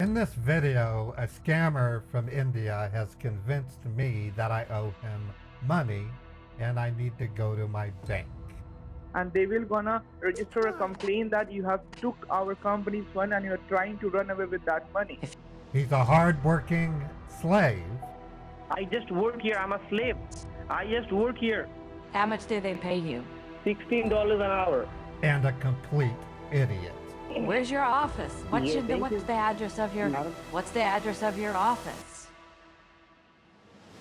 In this video, a scammer from India has convinced me that I owe him money and I need to go to my bank. And they will gonna register a complaint that you have took our company's fund and you're trying to run away with that money. He's a hard-working slave. I just work here. I'm a slave. I just work here. How much do they pay you? $16 an hour. And a complete idiot. Where's your office? What's Yeah, what's the address of your Madam? What's the address of your office?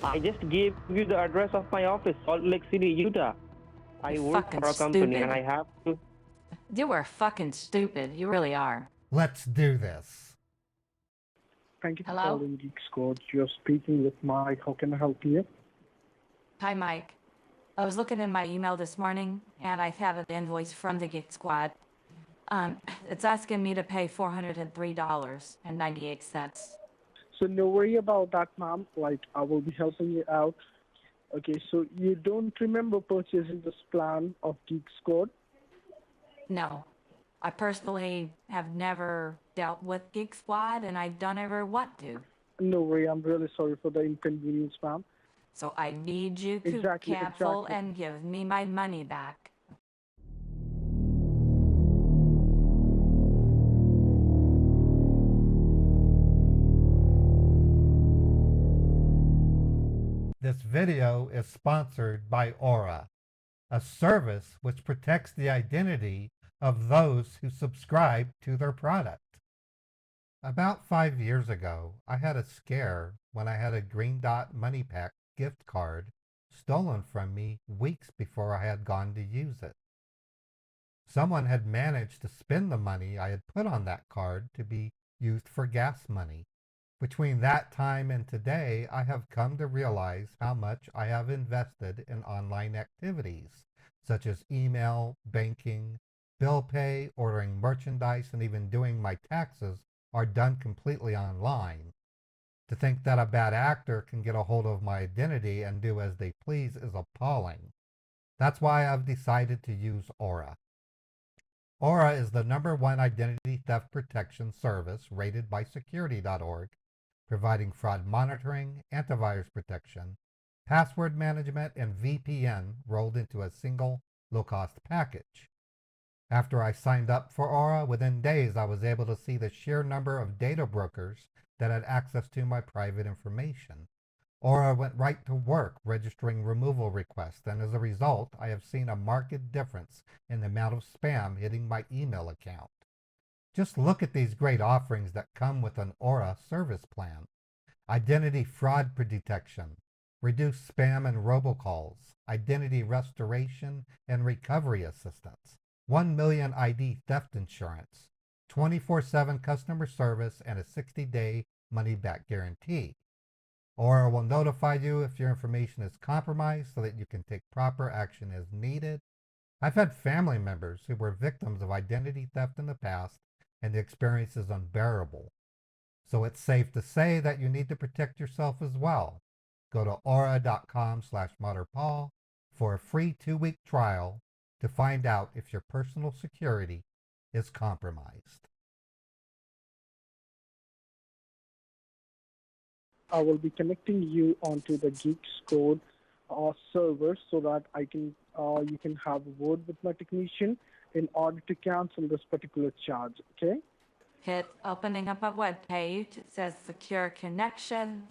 I just gave you the address of my office, Salt Lake City, Utah. I You're work fucking for a company stupid. and I have to. You are fucking stupid. You really are. Let's do this. Thank you for Hello? calling Geek Squad. You're speaking with Mike. How can I help you? Hi, Mike. I was looking in my email this morning, and I have an invoice from the Geek Squad. It's asking me to pay $403.98. So no worry about that, ma'am. Like, I will be helping you out. Okay, so you don't remember purchasing this plan of Geek Squad? No, I personally have never dealt with Geek Squad, and I don't ever want to. No worry, I'm really sorry for the inconvenience, ma'am. So I need you to Exactly, cancel exactly. and give me my money back. This video is sponsored by Aura, a service which protects the identity of those who subscribe to their product. About 5 years ago, I had a scare when I had a Green Dot Money Pack gift card stolen from me weeks before I had gone to use it. Someone had managed to spend the money I had put on that card to be used for gas money. Between that time and today, I have come to realize how much I have invested in online activities, such as email, banking, bill pay, ordering merchandise, and even doing my taxes are done completely online. To think that a bad actor can get a hold of my identity and do as they please is appalling. That's why I've decided to use Aura. Aura is the #1 identity theft protection service rated by security.org, providing fraud monitoring, antivirus protection, password management, and VPN rolled into a single low-cost package. After I signed up for Aura, within days I was able to see the sheer number of data brokers that had access to my private information. Aura went right to work registering removal requests, and as a result, I have seen a marked difference in the amount of spam hitting my email account. Just look at these great offerings that come with an Aura service plan. Identity fraud detection, reduced spam and robocalls, identity restoration and recovery assistance, 1 million ID theft insurance, 24/7 customer service, and a 60-day money-back guarantee. Aura will notify you if your information is compromised so that you can take proper action as needed. I've had family members who were victims of identity theft in the past, and the experience is unbearable. So it's safe to say that you need to protect yourself as well. Go to aura.com/ModderPaul for a free 2-week trial to find out if your personal security is compromised. I will be connecting you onto the Geek Squad server so that you can have a word with my technician in order to cancel this particular charge, okay? Hit opening up a web page. It says secure connection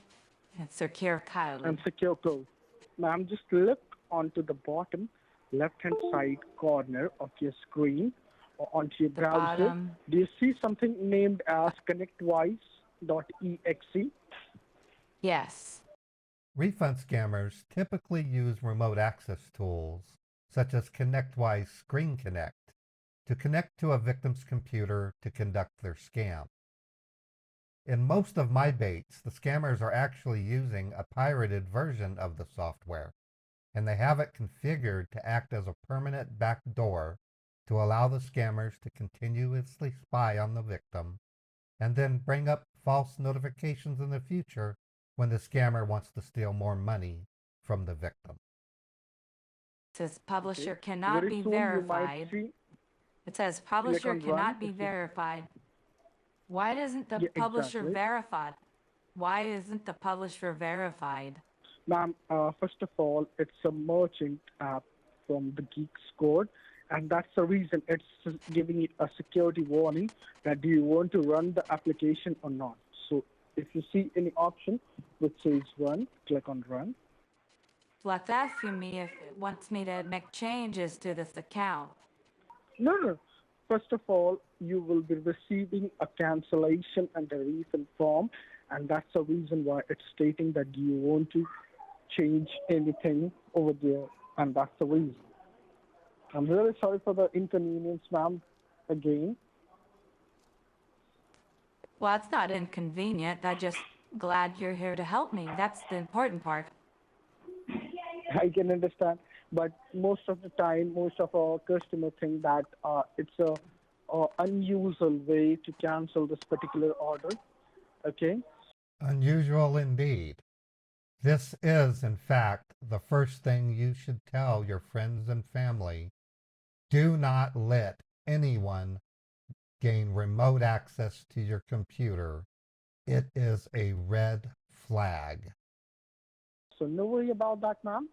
and secure code. And secure code. Ma'am, just look onto the bottom left-hand side corner of your screen or onto your The browser. bottom. Do you see something named as connectwise.exe? Yes. Refund scammers typically use remote access tools, such as ConnectWise Screen Connect, to connect to a victim's computer to conduct their scam. In most of my baits, the scammers are actually using a pirated version of the software, and they have it configured to act as a permanent backdoor to allow the scammers to continuously spy on the victim and then bring up false notifications in the future when the scammer wants to steal more money from the victim. It says publisher Okay. cannot Very be soon you might verified. see It says publisher on run cannot be if you- verified. Why isn't the Yeah, publisher exactly. verified? Why isn't the publisher verified? Ma'am, first of all, it's a merchant app from the Geeks Code, and that's the reason it's giving it a security warning that do you want to run the application or not. So if you see any option which says run, click on run. Well, it's asking me if it wants me to make changes to this account. No, no. First of all, you will be receiving a cancellation and a refund form, and that's the reason why it's stating that you want to change anything over there, and that's the reason. I'm really sorry for the inconvenience, ma'am, again. Well, it's not inconvenient. I just glad you're here to help me. That's the important part. I can understand, but most of the time, most of our customers think that it's a unusual way to cancel this particular order. Okay, Unusual indeed. This is, in fact, the first thing you should tell your friends and family. Do not let anyone gain remote access to your computer. It is a red flag. so no worry about that, ma'am.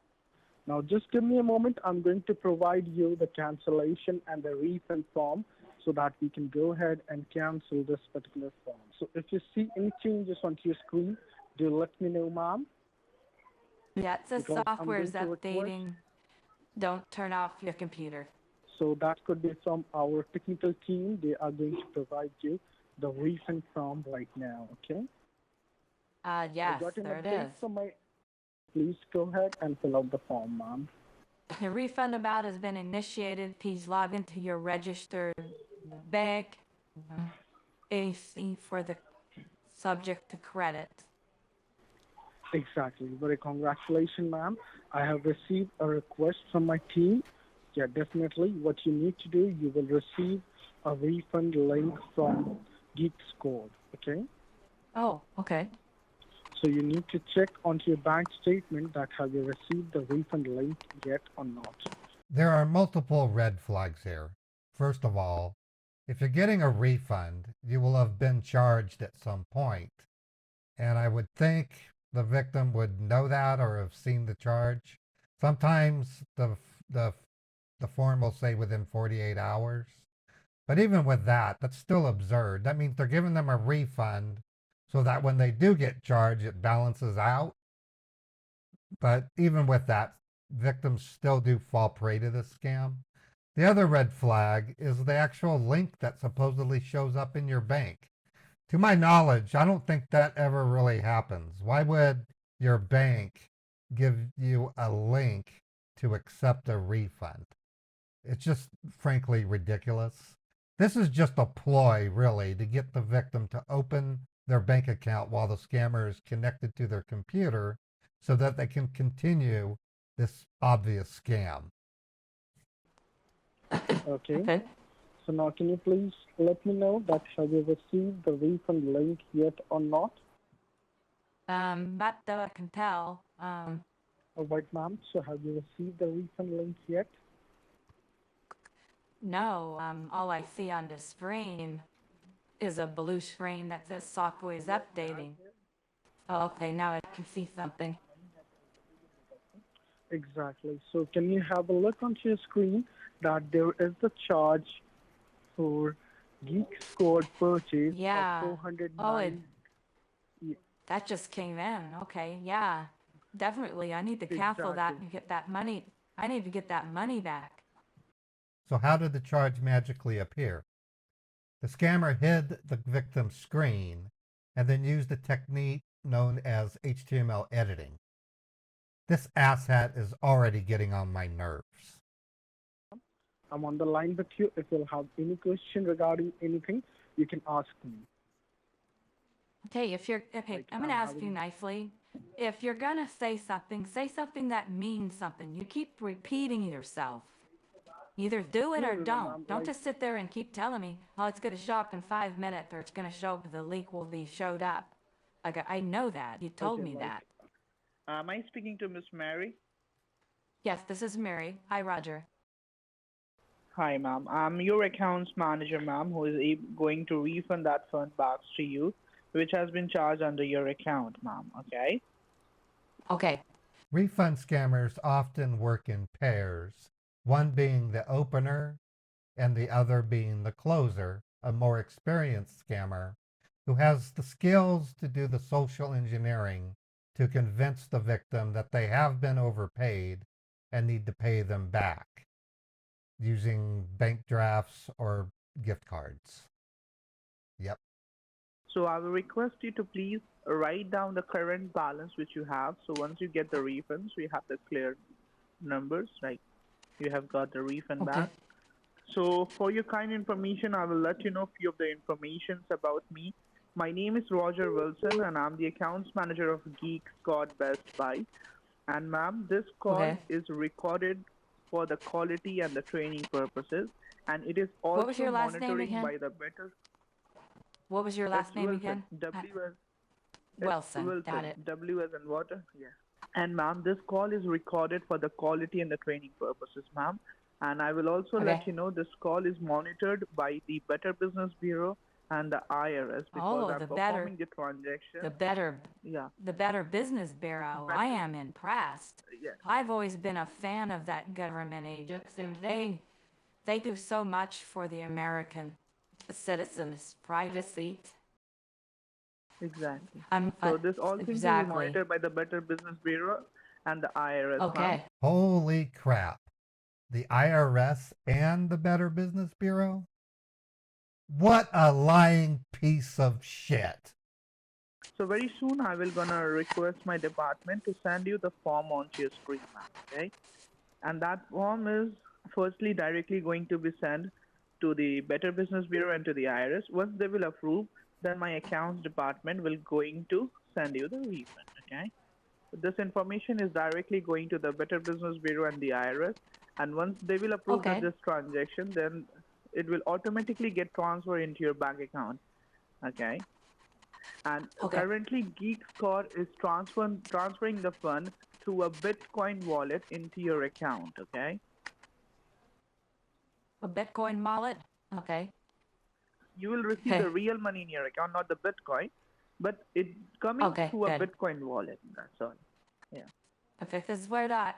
Now, just give me a moment. I'm going to provide you the cancellation and the refund form so that we can go ahead and cancel this particular form. So if you see any changes onto your screen, do let me know, ma'am, Yeah, it says because I'm software is going to request. updating. Don't turn off your computer. So that could be from our technical team. They are going to provide you the refund form right now, okay? I Yes, got an there it update is. from my... Please go ahead and fill out the form, ma'am. The refund amount has been initiated. Please log into your registered bank. AC for the subject to credit. Exactly. Very congratulations, ma'am. I have received a request from my team. Yeah, definitely. What you need to do, you will receive a refund link from Geeks Code. Okay. Oh, okay. So you need to check onto your bank statement that have you received the refund link yet or not. There are multiple red flags here. First of all, if you're getting a refund, you will have been charged at some point. And I would think the victim would know that or have seen the charge. Sometimes the the form will say within 48 hours. But even with that, that's still absurd. That means they're giving them a refund so that when they do get charged, it balances out. But even with that, victims still do fall prey to this scam. The other red flag is the actual link that supposedly shows up in your bank. To my knowledge, I don't think that ever really happens. Why would your bank give you a link to accept a refund? It's just frankly ridiculous. This is just a ploy, really, to get the victim to open their bank account while the scammer is connected to their computer so that they can continue this obvious scam. Okay. Okay. So now can you please let me know that have you received the refund link yet or not? That I can tell. All right, ma'am. So have you received the refund link yet? No, all I see on the screen is a blue screen that says software is updating. Oh, okay, now I can see something. Exactly. So can you have a look onto your screen that there is the charge for Geek Squad purchase of Yeah. Oh, 409. that just came in. Okay, yeah. Definitely, I need to cancel that Exactly. and get that money. I need to get that money back. So, how did the charge magically appear? The scammer hid the victim's screen and then used a technique known as HTML editing. This asshat is already getting on my nerves. I'm on the line with you. If you'll have any question regarding anything, you can ask me. Okay, okay, Like I'm I'm gonna ask you having nicely. If you're gonna say something that means something. You keep repeating yourself. Either do it no, or no, no, ma'am. don't. Don't just sit there and keep telling me, oh, it's gonna show up in 5 minutes, or it's gonna show up, the link will be showed up. Like, I know that. You told Okay, me like that. Am I speaking to Miss Mary? Yes, this is Mary. Hi, Roger. Hi, ma'am. I'm your accounts manager, ma'am, who is going to refund that fund back to you, which has been charged under your account, ma'am. Okay? Okay. Refund scammers often work in pairs, one being the opener and the other being the closer, a more experienced scammer who has the skills to do the social engineering to convince the victim that they have been overpaid and need to pay them back using bank drafts or gift cards. Yep. So I will request you to please write down the current balance which you have. So once you get the refunds, we have the clear numbers, like you have got the refund Okay. back. So for your kind information, I will let you know few of the informations about me. My name is Roger Wilson, and I'm the accounts manager of Geek Squad Best Buy. And ma'am, this call Okay. is recorded for the quality and the training purposes, and it is What was also your last name monitoring again? by the better. What was your It's last name Wilson. again? It's Wilson. Got Wilson. it. W as in water. Yeah. And ma'am, this call is recorded for the quality and the training purposes, ma'am. And I will also Okay. let you know this call is monitored by the Better Business Bureau and the IRS because Oh, I'm performing the transaction. the better, Yeah. the Better Business Bureau. I Better. am impressed. Yes. I've always been a fan of that government agency. They do so much for the American citizens' privacy. Exactly. I'm So this all things will be exactly. monitored by the Better Business Bureau and the IRS, ma'am. Okay. Holy crap. The IRS and the Better Business Bureau? What a lying piece of shit. So very soon I will gonna request my department to send you the form onto your screen, ma'am. Okay? And that form is firstly directly going to be sent to the Better Business Bureau and to the IRS. Once they will approve, then my accounts department will going to send you the refund. Okay? This information is directly going to the Better Business Bureau and the IRS. And once they will approve that Okay. this transaction, then it will automatically get transferred into your bank account. Okay? And Okay. currently, Geek Score is transferring the fund through a Bitcoin wallet into your account. Okay? A Bitcoin wallet. Okay. You will receive Okay. the real money in your account, not the Bitcoin, but it coming Okay, through a good. Bitcoin wallet. That's all. Yeah. If this is where that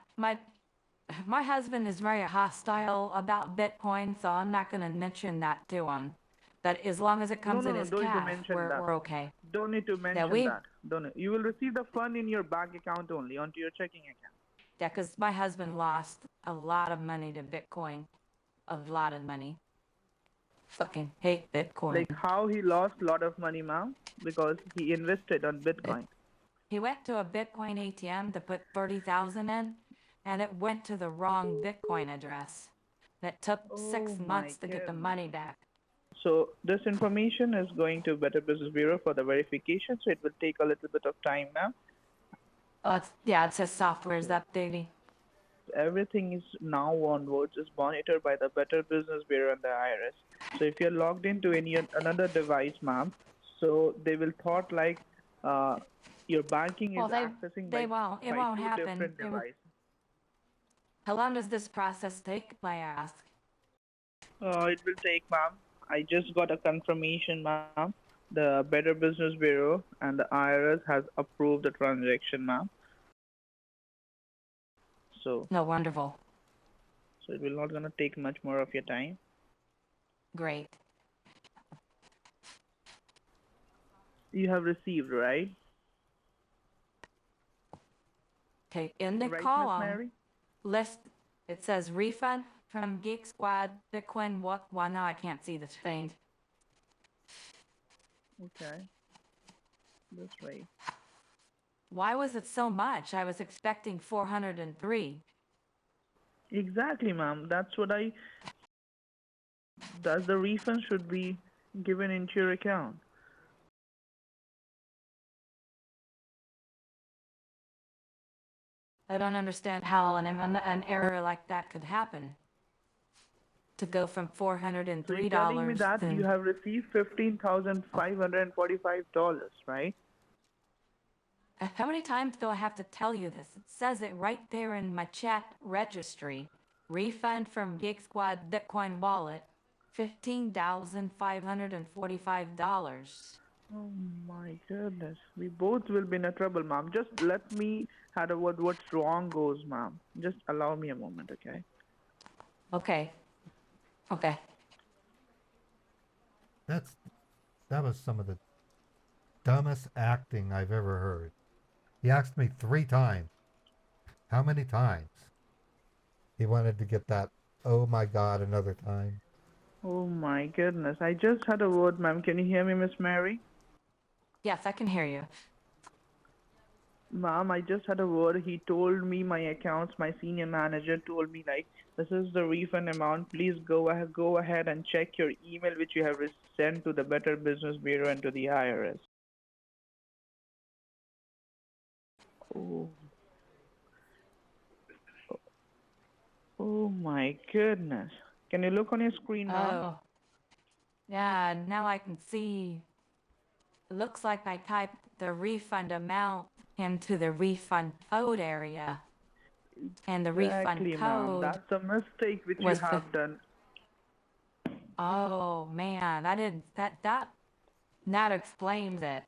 my husband is very hostile about Bitcoin, so I'm not going to mention that to him. But as long as it No, comes no, in no. as Don't need to cash, mention that. we're okay. Don't need to Yeah, mention that. Don't. You will receive the fund in your bank account only, onto your checking account. yeah, because my husband lost a lot of money to Bitcoin, a lot of money. Fucking hate Bitcoin. Like how he lost a lot of money, ma'am, because he invested on Bitcoin. He went to a Bitcoin ATM to put 30,000 in, and it went to the wrong Bitcoin address. That took Oh 6 my months to get the goodness. money back. So this information is going to Better Business Bureau for the verification, so it will take a little bit of time, ma'am. Oh, it says software is updating. Everything is now onwards is monitored by the Better Business Bureau and the IRS. So if you're logged into any another device, ma'am, so they will thought like your banking is Well, accessing they by won't. It by won't two happen. different devices. How long does this process take, may I ask? It will take, ma'am. I just got a confirmation, ma'am. The Better Business Bureau and the IRS has approved the transaction, ma'am. So, No, wonderful. so it will not gonna take much more of your time. Great. You have received, right? Okay, in the Right, Miss column, Mary? list, it says refund from Geek Squad, Bitcoin, what? Well, now I can't see the thing. Okay. That's right. Why was it so much? I was expecting 403. Exactly, ma'am. That's the refund should be given into your account. I don't understand how an error like that could happen. To go from So you're $403 telling me that you to, have received $15,545, right? how many times do I have to tell you this? It says it right there in my chat registry. refund from Geek Squad Bitcoin wallet, $15,545. Oh my goodness. We both will be in a trouble, ma'am. Just let me have a word what's wrong goes, ma'am. Just allow me a moment, okay? Okay. Okay. That was some of the dumbest acting I've ever heard. He asked me 3 times. How many times? He wanted to get that, oh my God, another time. Oh my goodness. I just had a word, ma'am. Can you hear me, Miss Mary? Yes, I can hear you. Ma'am, I just had a word. He told me my accounts, my senior manager told me like this is the refund amount. Please go ahead and check your email which you have sent to the Better Business Bureau and to the IRS. Oh, oh my goodness. Can you look on your screen, ma'am? Oh, yeah, now I can see. It looks like I typed the refund amount into the refund code area. And the refund Exactly, ma'am. code That's a mistake which you was have done. oh man, I didn't that explains it.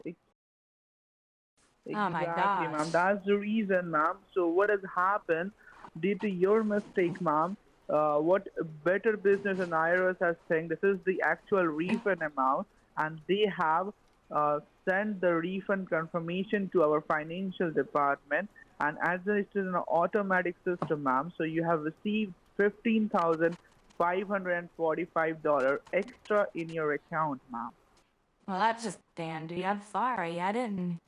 Oh my Exactly, gosh. ma'am. That's the reason, ma'am. So what has happened due to your mistake, ma'am? What Better Business and IRS has saying this is the actual refund amount, and they have sent the refund confirmation to our financial department. And as it is an automatic system, ma'am, so you have received $15,545 extra in your account, ma'am. Well, that's just dandy. I'm sorry. I'm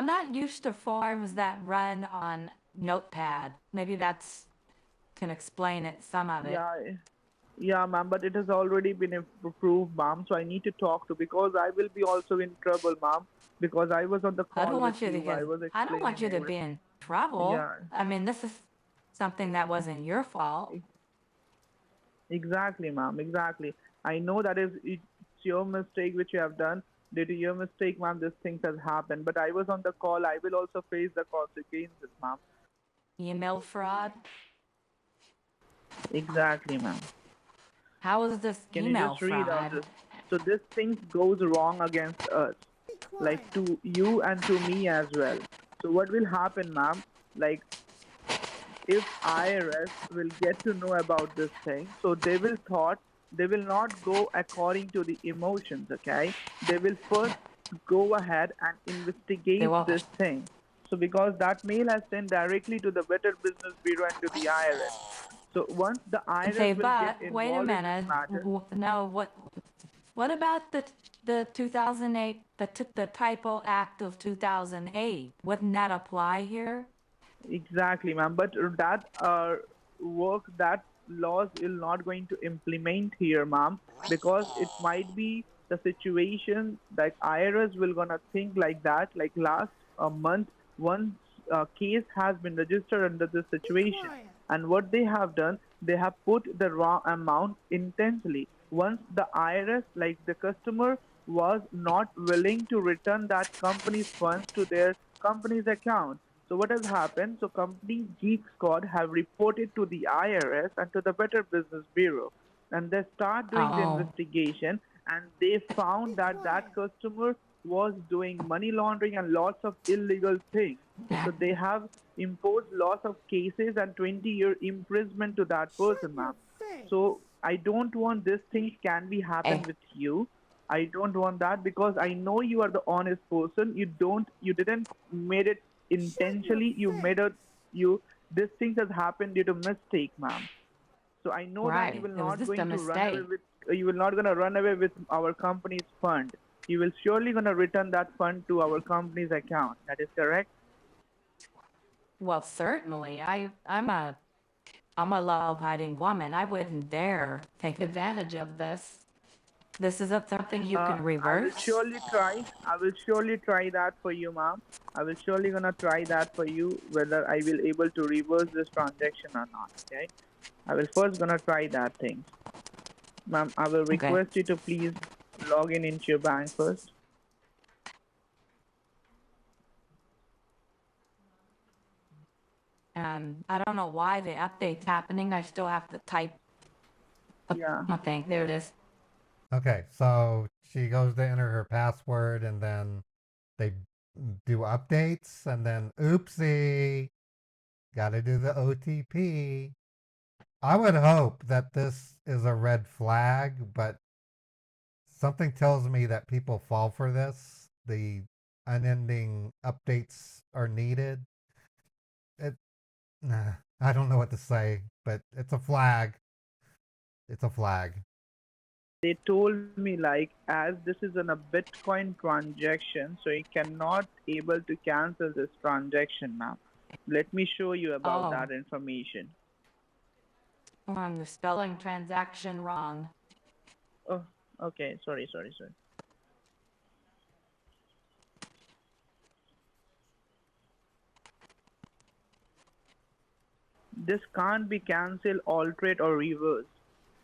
not used to forms that run on Notepad. Maybe that's can explain it, some of it. Yeah, yeah, ma'am, but it has already been approved, ma'am. So I need to talk to because I will be also in trouble, ma'am. Because I was on the I call don't with want you to you. I get, was I don't want explaining you to be everything. in trouble. Yeah, I mean, this is something that wasn't your fault. exactly, ma'am. Exactly. I know that is it's your mistake which you have done. Due to your mistake, ma'am, this thing has happened. But I was on the call. I will also face the consequences, ma'am. Email fraud. Exactly, ma'am. How is this Can you email just read out fraud? this? So this thing goes wrong against us, like to you and to me as well. So what will happen, ma'am? Like if IRS will get to know about this thing, so they will not go according to the emotions, okay? They will first go ahead and They investigate will. this thing. So because that mail has sent directly to the Better Business Bureau and to the IRS. So once the Okay, IRS will get but wait a involved in this minute. matter, No, what about the 2008 the typo act of 2008? Wouldn't that apply here? exactly, ma'am. But that that laws will not going to implement here, ma'am, because it might be the situation that IRS will gonna think like that. Like last month, one case has been registered under this situation, and what they have done, they have put the wrong amount intentionally. Once the IRS, like the customer, was not willing to return that company's funds to their company's account. So what has happened? So company Geek Squad have reported to the IRS and to the Better Business Bureau, and they start doing the Oh, investigation, and they found that that customer was doing money laundering and lots of illegal things. So they have imposed lots of cases and 20-year imprisonment to that person, ma'am. So I don't want this thing can be happen eh, with you. I don't want that because I know you are the honest person. You didn't made it intentionally. You made it, this thing has happened due to mistake, ma'am. So I know that right. you will It was not just a going to run away mistake. with, you will not gonna run away with our company's fund. You will surely gonna return that fund to our company's account. That is correct? Well, certainly. I'm a law-abiding woman. I wouldn't dare take advantage of this. This isn't something you can I will reverse. surely try. I will surely try that for you, ma'am. I will surely gonna try that for you, whether I will able to reverse this transaction or not. Okay. I will first gonna try that thing, ma'am. I will Okay. request you to please log in into your bank first. All I don't know why the update's happening. I still have to type Yeah. a thing. There it is. Okay, so she goes to enter her password and then they do updates and then oopsie, gotta do the OTP. I would hope that this is a red flag, but something tells me that people fall for this. The unending updates are needed. It, I don't know what to say, but it's a flag. It's a flag. They told me like as this is on a Bitcoin transaction, so you cannot able to cancel this transaction, ma'am. Let me show you about Oh. that information. I'm spelling transaction wrong. Oh, okay. Sorry. This can't be cancelled, altered, or reversed.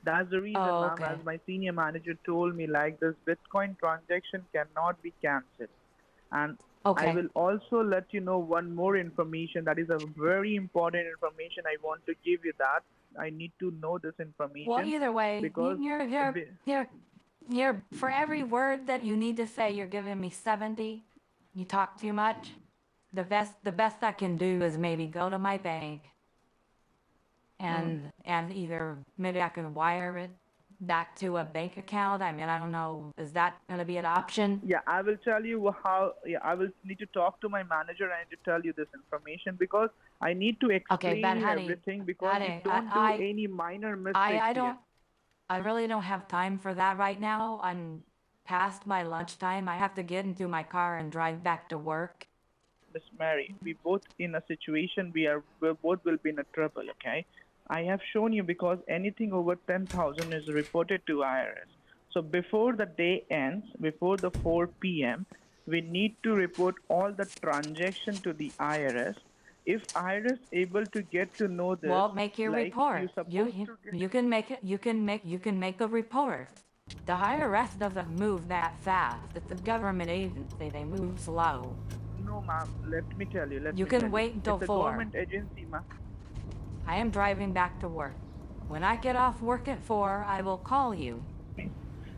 That's the reason, Oh, ma'am, okay. as my senior manager told me, like this Bitcoin transaction cannot be cancelled. And I Okay. will also let you know one more information that is a very important information. I want to give you that. I need to know this information. Well, either way, because you're for every word that you need to say, you're giving me 70. You talk too much. The best I can do is maybe go to my bank and either maybe I can wire it back to a bank account. I mean, I don't know. Is that going to be an option? Yeah, I will tell you how. Yeah, I will need to talk to my manager and I need to tell you this information because I need to explain but you honey, everything because honey, you don't do any minor mistakes I here. don't. I really don't have time for that right now. I'm past my lunchtime. I have to get into my car and drive back to work. Miss Mary, we both in a situation we both will be in a trouble, okay? I have shown you because anything over 10,000 is reported to IRS. So before the day ends, before the 4 p.m., we need to report all the transaction to the IRS. If IRS able to get to know this, Well, make your like report. you supposed to get You can make it. You can make a report. The IRS doesn't move that fast. It's a government agency. They move slow. No, ma'am. Let me tell you. You can wait until It's a 4. government agency, ma'am. I am driving back to work. When I get off work at 4, I will call you.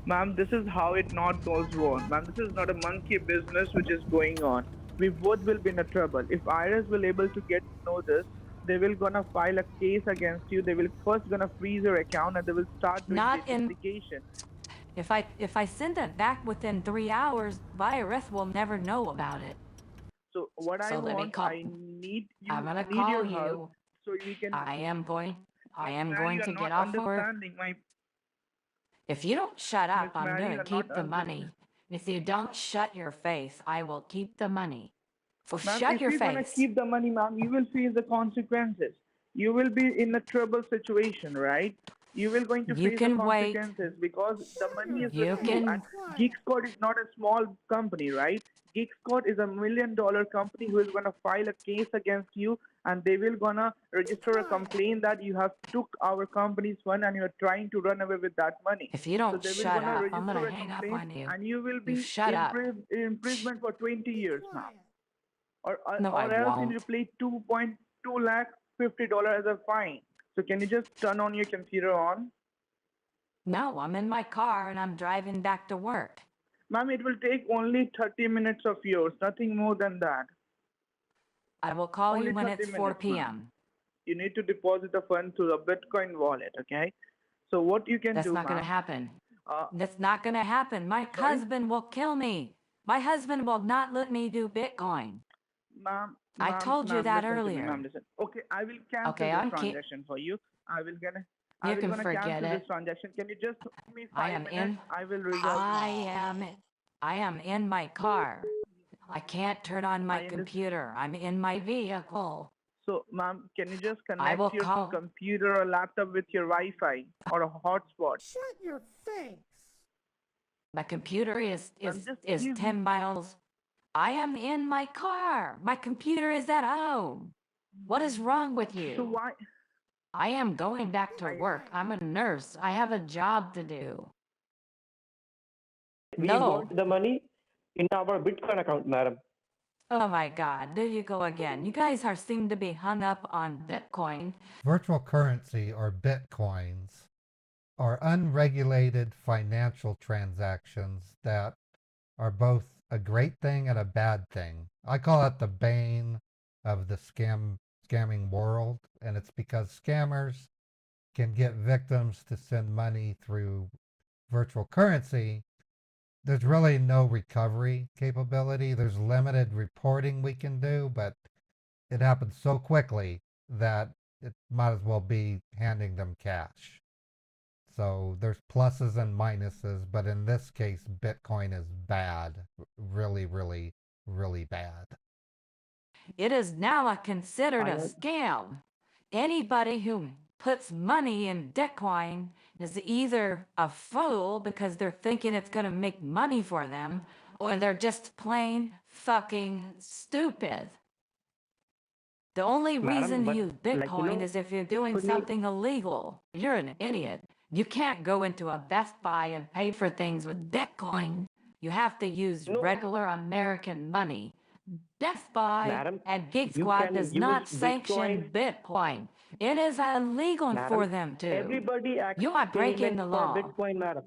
Ma'am, this is how it not goes on. Ma'am, this is not a monkey business which is going on. We both will be in a trouble. If IRS will able to get to know this, they will gonna file a case against you. They will first gonna freeze your account and they will start doing Not the in. investigation. If I send it back within 3 hours, IRS will never know about it. So what I So let me want, call. I need you I'm gonna need your call help you. so we can. I am going Mary, you to are get not off work. understanding my. If you don't shut up, Miss I'm Mary, gonna you are keep not the money. If you don't shut your face, I will keep the money. So Ma'am, shut if your you're gonna face. keep the money, ma'am, you will face the consequences. You will be in a trouble situation, right? You will going to You face the can wait. consequences because the money is You with you. can. And Geek Squad is not a small company, right? Geek Squad is $1 million company who is gonna file a case against you, and they will gonna register a complaint that you have took our company's fund and you are trying to run away with that money. If you So don't they will shut gonna up, I'm register gonna a hang up complaint, on you. and you will You be shut up. in imprisonment for 20 years, ma'am. No, I Or else you won't. need to pay 2.2 lakh $50 as a fine. So can you just turn on your computer on? No, I'm in my car and I'm driving back to work. Ma'am, it will take only 30 minutes of yours, nothing more than that. I will call Only you when 30 it's 4 minutes, ma'am. p.m. You need to deposit the fund to the Bitcoin wallet, okay? So what you can That's do, not gonna ma'am? happen. Uh, That's not gonna happen. My Sorry? husband will kill me. My husband will not let me do Bitcoin. I told you that listen to me, earlier. ma'am, listen. Okay, I will cancel Okay, this transaction for you. I will can gonna forget cancel it. this transaction. Can you just give me I 5 am minutes? in. I will resolve this. I am in my car. I can't turn on my I understand. computer. I'm in my vehicle. So, ma'am, can you just I will connect your call. computer or laptop with your Wi-Fi or a hotspot? Shut your face. My computer is Ma'am, just 10 miles. I am in my car. My computer is at home. What is wrong with So you? why? I am going back to work. I'm a nurse. I have a job to do. We No. got the money in our Bitcoin account, madam. Oh my God, there you go again. You guys seem to be hung up on Bitcoin. Virtual currency or bitcoins are unregulated financial transactions that are both a great thing and a bad thing. I call it the bane of the scamming world, and it's because scammers can get victims to send money through virtual currency. There's really no recovery capability. There's limited reporting we can do, but it happens so quickly that it might as well be handing them cash. So there's pluses and minuses, but in this case, Bitcoin is bad. Really, really, really bad. It is now considered a scam. Anybody who puts money in Bitcoin is either a fool because they're thinking it's going to make money for them, or they're just plain fucking stupid. The only reason to use Bitcoin is if you're doing something illegal. You're an idiot. You can't go into a Best Buy and pay for things with Bitcoin. You have to use regular American money. Best Buy and Geek Squad does not sanction Bitcoin. It is illegal for them to. Everybody You are breaking the law. Bitcoin, madam.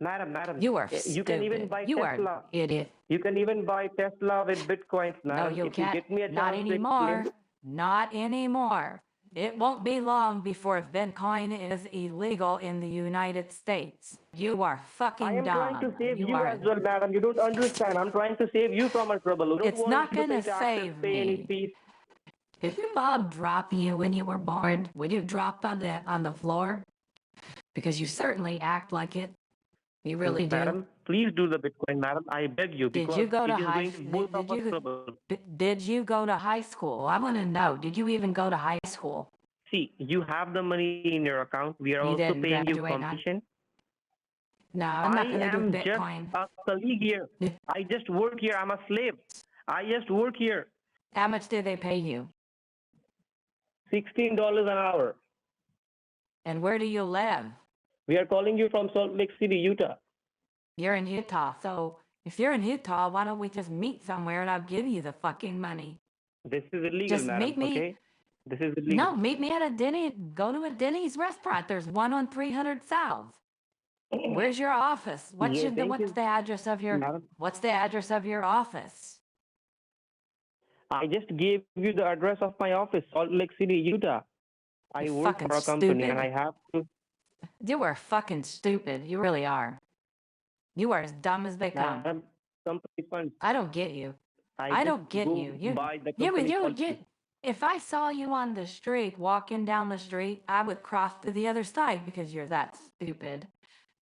Madam. You are You can even stupid. buy You are Tesla. an idiot. You can even buy Tesla with Bitcoins, No, madam. you If can't. get me a Not chance to anymore. explain- Not anymore. It won't be long before Bitcoin is illegal in the United States. You are fucking I am dumb. trying to save you are. as well, madam. You don't understand. I'm trying to save you from a trouble. You don't It's want not to gonna pay taxes, save pay any me. fees. Did your mom drop you when you were born? Would you drop on the floor? Because you certainly act like it. You really do. Madam, please do the Bitcoin, madam. I beg you. Did Because you go to it is high going to both did of us you trouble. did you go to high school? I want to know. Did you even go to high school? See, you have the money in your account. We are You also didn't paying you graduate, huh? commission. No, I'm not I going to do am just Bitcoin. a colleague here. I just work here. I'm a slave. I just work here. How much did they pay you? $16 an hour. And where do you live? We are calling you from Salt Lake City, Utah. You're in Utah. So if you're in Utah, why don't we just meet somewhere and I'll give you the fucking money? This is illegal, Just madam. meet me. Okay? This is illegal. No, meet me at a Denny. Go to a Denny's restaurant. There's one on 300 South. Where's your office? What's Yeah, thank what's you, the address of your madam. What's the address of your office? I just gave you the address of my office, Salt Lake City, Utah. I You're work fucking for a company stupid. and I have to. You are fucking stupid. You really are. You are as dumb as they come. Madam, company funds. I don't get you. I don't just get go you. You buy the you company you funds. get. If I saw you on the street walking down the street, I would cross to the other side because you're that stupid.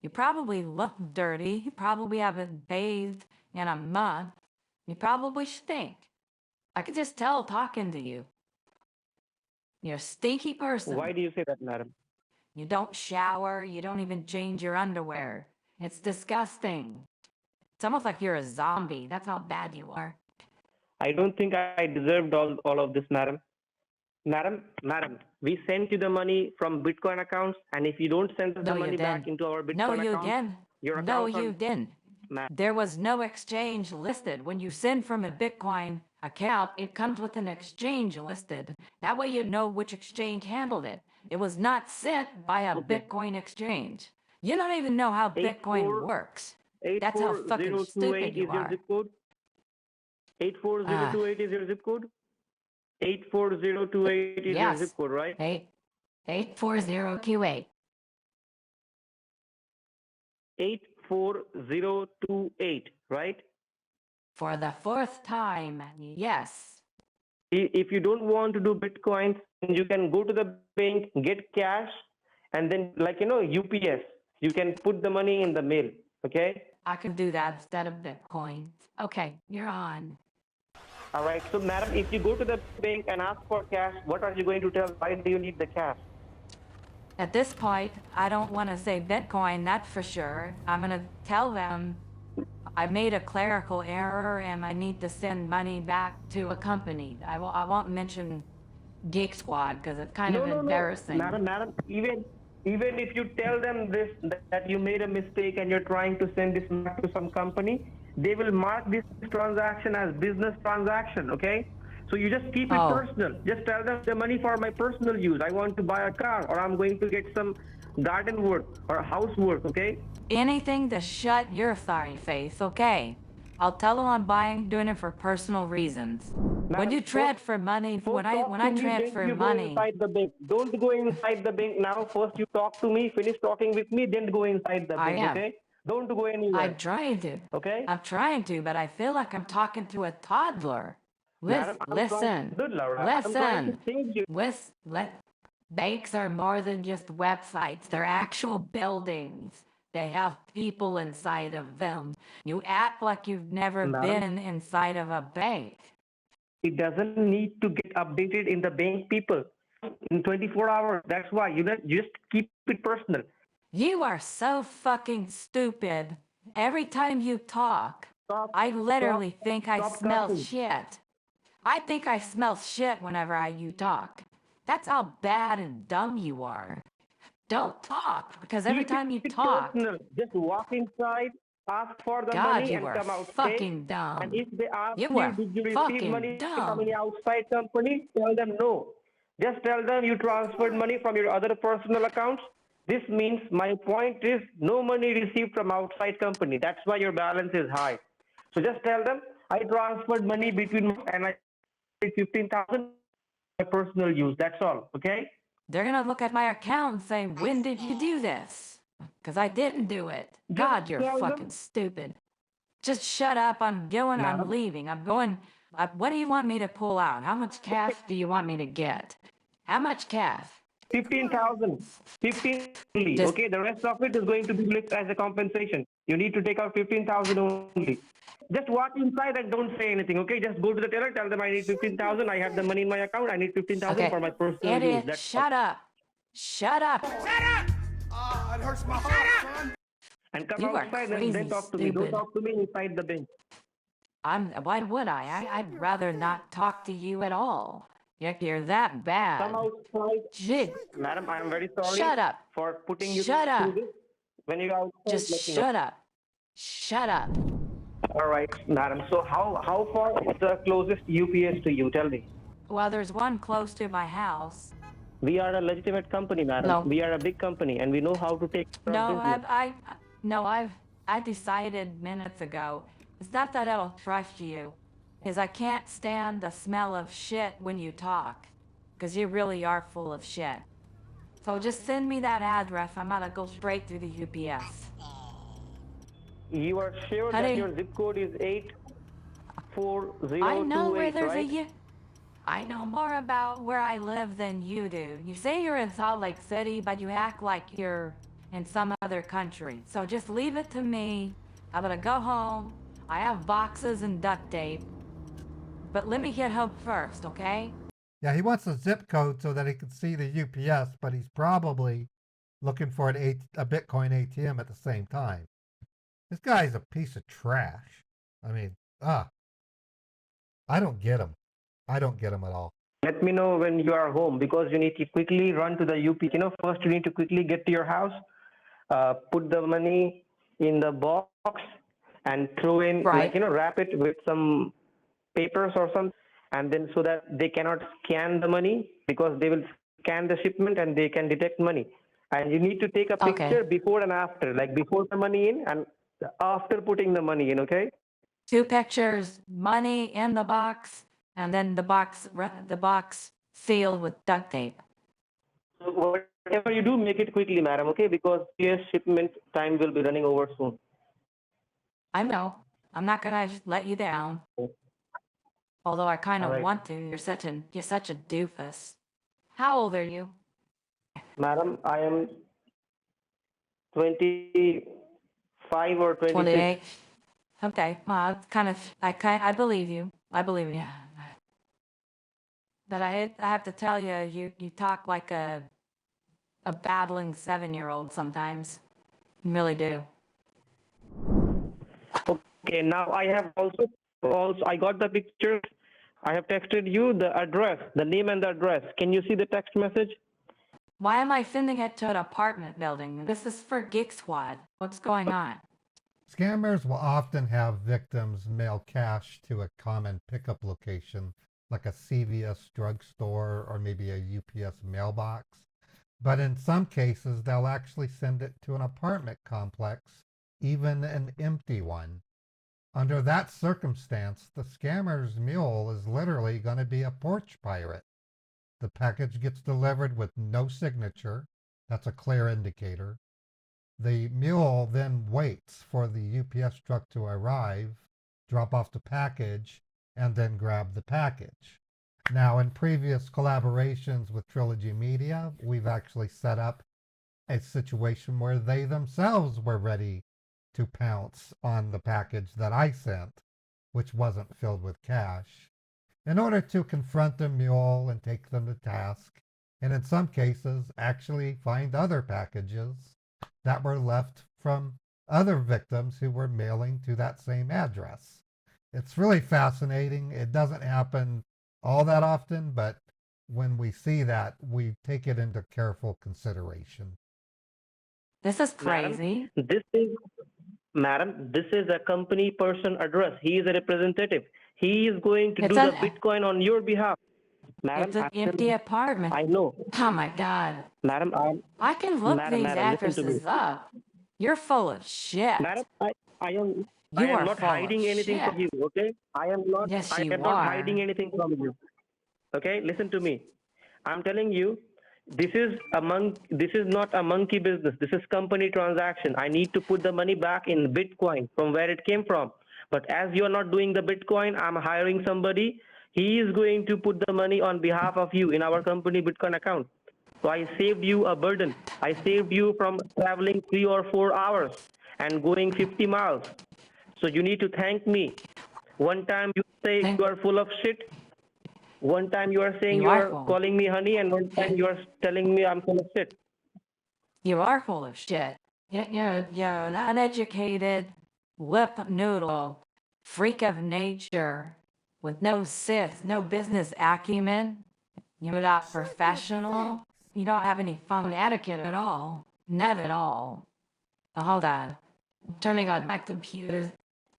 You probably look dirty. You probably haven't bathed in a month. You probably stink. I could just tell talking to you. You're a stinky person. Why do you say that, madam? You don't shower. You don't even change your underwear. It's disgusting. It's almost like you're a zombie. That's how bad you are. I don't think I deserved all of this, madam. Madam, we sent you the money from Bitcoin accounts, and if you don't send us the No, you money back didn't. into our Bitcoin No, you account, didn't. your No, accounts are- you didn't. Ma- There was no exchange listed. When you send from a Bitcoin account, it comes with an exchange listed. That way you know which exchange handled it. It was not sent by a Bitcoin exchange. You don't even know how Bitcoin 84 works. That's how fucking 84028 stupid you is your are. zip code. 84028 is your zip code. 84028 is your Yes. zip code, right? 840Q8. 84028, right? For the fourth time, yes. If you don't want to do Bitcoins, you can go to the bank, get cash, and then, like, UPS, you can put the money in the mail, okay? I can do that instead of Bitcoin. Okay, you're on. All right. So, madam, if you go to the bank and ask for cash, what are you going to tell? Why do you need the cash? At this point, I don't want to say Bitcoin, that's for sure. I'm going to tell them I made a clerical error and I need to send money back to a company. I won't mention Geek Squad because it's kind of embarrassing. Madam, even if you tell them this, that you made a mistake and you're trying to send this back to some company, they will mark this transaction as business transaction, okay? So you just keep it Oh. personal. Just tell them the money for my personal use. I want to buy a car, or I'm going to get some garden work or housework, okay? Anything to shut your sorry face, okay? I'll tell them I'm doing it for personal reasons. When you transfer money, when I transfer Then you go money, inside the bank. Don't go inside the bank now. First you talk to me, finish talking with me, then go inside the I bank, am. okay? Don't go anywhere. I'm trying to. Okay? I'm trying to, but I feel like I'm talking to a toddler. Madam, I'm trying- Good, Laura. I'm trying to Listen. change you. Banks are more than just websites. They're actual buildings. They have people inside of them. You act like you've never Madam? been inside of a bank. It doesn't need to get updated in the bank, people. In 24 hours. That's why you just keep it personal. You are so fucking stupid. Every time you talk, I literally think I stop smell talking. shit. I think I smell shit whenever you talk. That's how bad and dumb you are. Don't talk, because every Keep time you it talk, personal. Just walk inside, ask for the God, money, you and are come out. fucking Okay? dumb. And if they ask You you, are did you receive fucking money from dumb. any outside company? Tell them no. Just tell them you transferred money from your other personal accounts. This means my point is no money received from outside company. That's why your balance is high. So just tell them I transferred money between and I paid 15,000 my personal use. That's all. Okay? They're gonna look at my account and say, when did you do this? Because I didn't do it. Just God, you're tell them- fucking stupid. Just shut up. I'm going. I'm Madam? leaving. I'm going. What do you want me to pull out? How much cash do you want me to get? How much cash? 15,000. 15 only. Just- Okay, the rest of it is going to be left as a compensation. You need to take out 15,000 only. Just walk inside and don't say anything. Okay, just go to the teller, tell them I need 15,000. I have the money in my account. I need 15,000 Okay. for my personal use. Idiot, That's shut up. Shut up. It hurts my heart, son. And come You are outside and crazy, then talk to me. Don't stupid. talk to me inside the bank. Why would I? I'd rather not talk to you at all. You're that Come bad. outside. Shit. Madam, I am very sorry Shut up. for putting you Shut up. through this. When you're outside, Just let me know. shut up. Shut up. All right, madam. So how far is the closest UPS to you? Tell me. Well, there's one close to my house. We are a legitimate company, madam. No. We are a big company, and we know how to take care of No, business. I decided minutes ago. It's not that I'll trust you, is I can't stand the smell of shit when you talk, because you really are full of shit. So just send me that address. I'm gonna go straight through the UPS. You are sure Honey. that your zip code is 84028, I know where there's right? I know more about where I live than you do. You say you're in Salt Lake City, but you act like you're in some other country. So just leave it to me. I'm gonna go home. I have boxes and duct tape. But let me get home first, okay? Yeah, he wants a zip code so that he can see the UPS, but he's probably looking for a Bitcoin ATM at the same time. This guy's a piece of trash. I mean, I don't get him. I don't get him at all. Let me know when you are home because you need to quickly run to the UP. First you need to quickly get to your house, put the money in the box and throw in, Right. wrap it with some papers or something, and then so that they cannot scan the money because they will scan the shipment and they can detect money. And you need to take a Okay. picture before and after, like before the money in and after putting the money in, okay? 2 pictures, money in the box, and then the box sealed with duct tape. So whatever you do, make it quickly, madam, okay? Because your shipment time will be running over soon. I know. I'm not gonna just let you down. Although I kind of Alright. want to. You're such a doofus. How old are you? Madam, I am 25 or 26. 28. Okay. Well, it's I believe you. I believe you. But I have to tell you, you talk like a babbling 7-year-old sometimes. You really do. Okay, now I have also I got the pictures. I have texted you the address, the name and the address. Can you see the text message? Why am I sending it to an apartment building? This is for Geek Squad. What's going on? Scammers will often have victims mail cash to a common pickup location, like a CVS drugstore or maybe a UPS mailbox. But in some cases, they'll actually send it to an apartment complex, even an empty one. Under that circumstance, the scammer's mule is literally going to be a porch pirate. The package gets delivered with no signature. That's a clear indicator. The mule then waits for the UPS truck to arrive, drop off the package, and then grab the package. Now, in previous collaborations with Trilogy Media, we've actually set up a situation where they themselves were ready to pounce on the package that I sent, which wasn't filled with cash, in order to confront the mule and take them to task, and in some cases, actually find other packages that were left from other victims who were mailing to that same address. It's really fascinating. It doesn't happen all that often, but when we see that, we take it into careful consideration. This is crazy. Madam, this is a company person address. He is a representative. He is going to It's do a- the Bitcoin on your behalf. Madam, It's an empty apartment. I know. Oh my God. Madam, I can look Madam, these madam, listen to me. addresses up. You're full of shit. Madam, I am You are not full of hiding anything from shit. you, okay? I am not Yes, I you am not are. hiding anything from you. Okay? Listen to me. I'm telling you, this is not a monkey business. This is company transaction. I need to put the money back in Bitcoin from where it came from. But as you're not doing the Bitcoin, I'm hiring somebody. He is going to put the money on behalf of you in our company Bitcoin account. So I saved you a burden. I saved you from traveling 3 or 4 hours and going 50 miles. So you need to thank me. One time you say you are full of shit. One time you are saying You you are are full. calling me honey, and one time you are telling me I'm full of shit. You are full of shit. You're an uneducated, lip noodle, freak of nature, with no sense, no business acumen. You're not professional. You don't have any phone etiquette at all. Not at all. Hold on. I'm turning on my computer.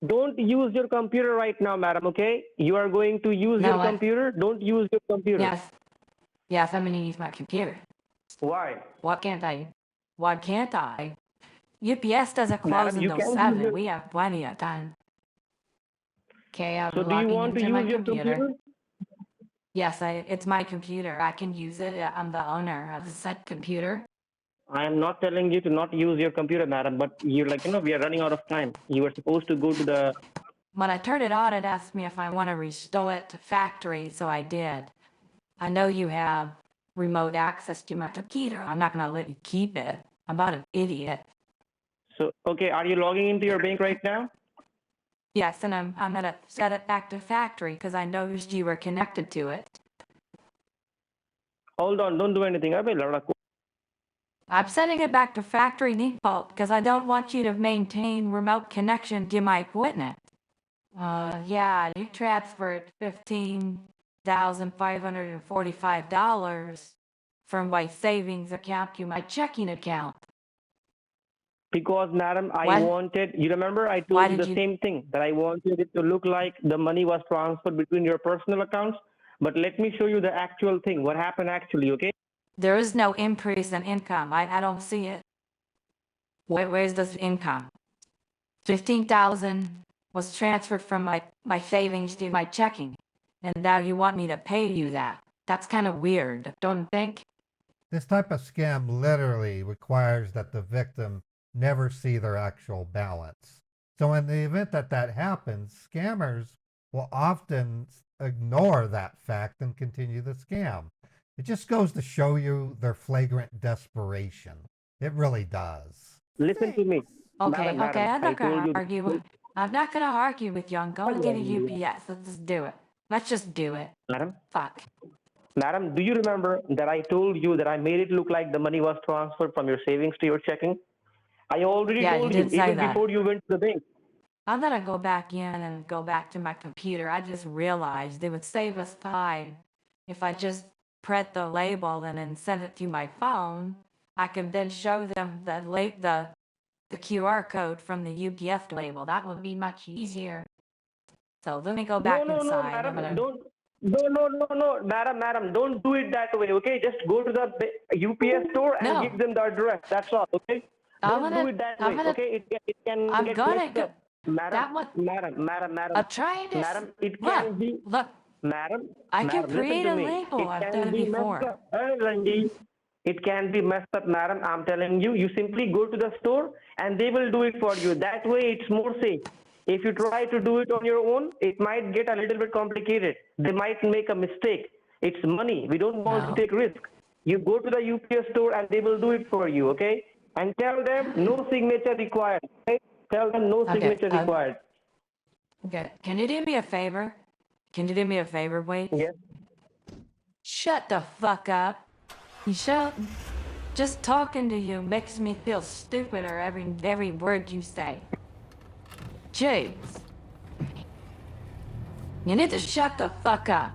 Don't use your computer right now, madam, okay? You are going to use No, your computer. Don't use your computer. Yes, I'm gonna use my computer. Why? Why can't I? Why can't I? UPS doesn't close Madam, you until can use 7. your... We have plenty of time. Okay, I'm So do you logging want to into my use your computer. computer? Yes, it's my computer. I can use it. I'm the owner of the said computer. I am not telling you to not use your computer, madam, but you're like, we are running out of time. You were supposed to go to the... When I turned it on, it asked me if I want to restore it to factory, so I did. I know you have remote access to my computer. I'm not going to let you keep it. I'm not an idiot. So, okay, are you logging into your bank right now? Yes, and I'm going to set it back to factory because I noticed you were connected to it. Hold on, don't do anything. I'm setting it back to factory default because I don't want you to maintain remote connection to my equipment. Yeah, you transferred $15,545 from my savings account to my checking account. Because, madam, I What? wanted, you remember I Why told you did the you- same thing, that I wanted it to look like the money was transferred between your personal accounts. But let me show you the actual thing, what happened actually, okay? There is no increase in income. I don't see it. Where's this income? 15,000 was transferred from my savings to my checking. And now you want me to pay you that. That's kind of weird, don't you think? This type of scam literally requires that the victim never see their actual balance. So in the event that that happens, scammers will often ignore that fact and continue the scam. It just goes to show you their flagrant desperation. It really does. Listen to me. Okay, Madam, okay, I'm I not gonna told you- argue. I'm not gonna argue with you. I'm going to get a UPS. Let's just do it. Let's just do it. Madam, Fuck. madam, do you remember that I told you that I made it look like the money was transferred from your savings to your checking? I already Yeah, you told you, did say even that. before you went to the bank. I'm gonna go back in and go back to my computer. I just realized it would save us time if I just print the label and then send it to my phone. I can then show them the the QR code from the UPF label. That would be much easier. So let me go back No, inside. I'm madam, gonna. don't. No, madam, don't do it that way, okay? Just go to the UPS store and No. give them the address. That's all, okay? I'm Don't gonna- do it that I'm way, gonna- okay? It can I'm get gonna messed go. up. Madam, That one. madam, I'm trying to. madam, it Look, can be, look. madam, I can madam, listen create to a me. label. It I've can done it be messed before. up. Randy, it can be messed up, madam. I'm telling you, you simply go to the store and they will do it for you. That way it's more safe. If you try to do it on your own, it might get a little bit complicated. They might make a mistake. It's money. We don't want to No. take risk. You go to the UPS store and they will do it for you, okay? And tell them no signature required, okay? Tell them no Okay, signature required. Okay. Can you do me a favor? Can you do me a favor, Wade? Yes. Shut the fuck up. You shut. Just talking to you makes me feel stupider every word you say. James. You need to shut the fuck up.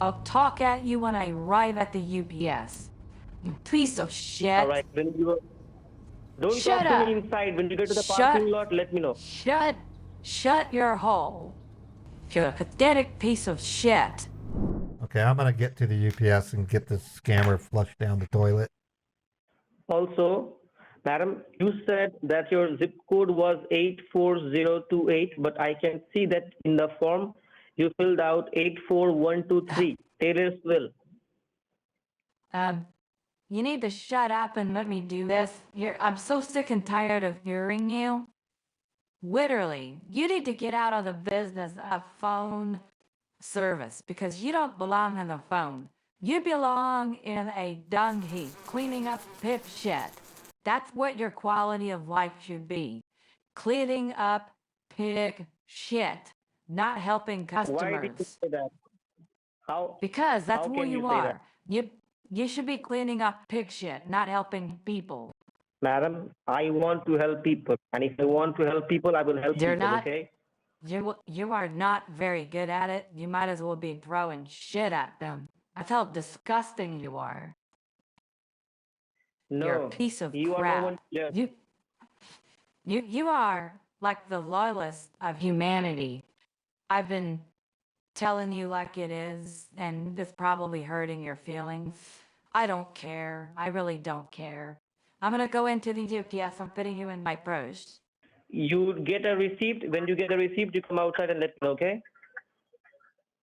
I'll talk at you when I arrive at the UPS. You piece of shit. All right. When you don't Shut talk to up. me inside. When you get to the Shut- parking lot, let me know. Shut your hole. You're a pathetic piece of shit. Okay, I'm gonna get to the UPS and get this scammer flushed down the toilet. Also, madam, you said that your zip code was 84028, but I can see that in the form you filled out 84123, Taylorsville. You need to shut up and let me do this. I'm so sick and tired of hearing you. Literally, you need to get out of the business of phone service because you don't belong on the phone. You belong in a dung heap, cleaning up pip shit. That's what your quality of life should be. Cleaning up pig shit, not helping Why did you customers. say that? How? Because that's How who can you you say are. You should be cleaning up pig shit, not helping people. Madam, I want to help people. And if I want to help people, I will help You're people, not- okay? You are not very good at it. You might as well be throwing shit at them. That's how disgusting you are. No, You're a piece of you crap. are no one. Yes. You are like the lowest of humanity. I've been telling you like it is, and it's probably hurting your feelings. I don't care. I really don't care. I'm gonna go into the UPS. I'm putting you in my purse. You get a receipt. When you get a receipt, you come outside and let me know, okay?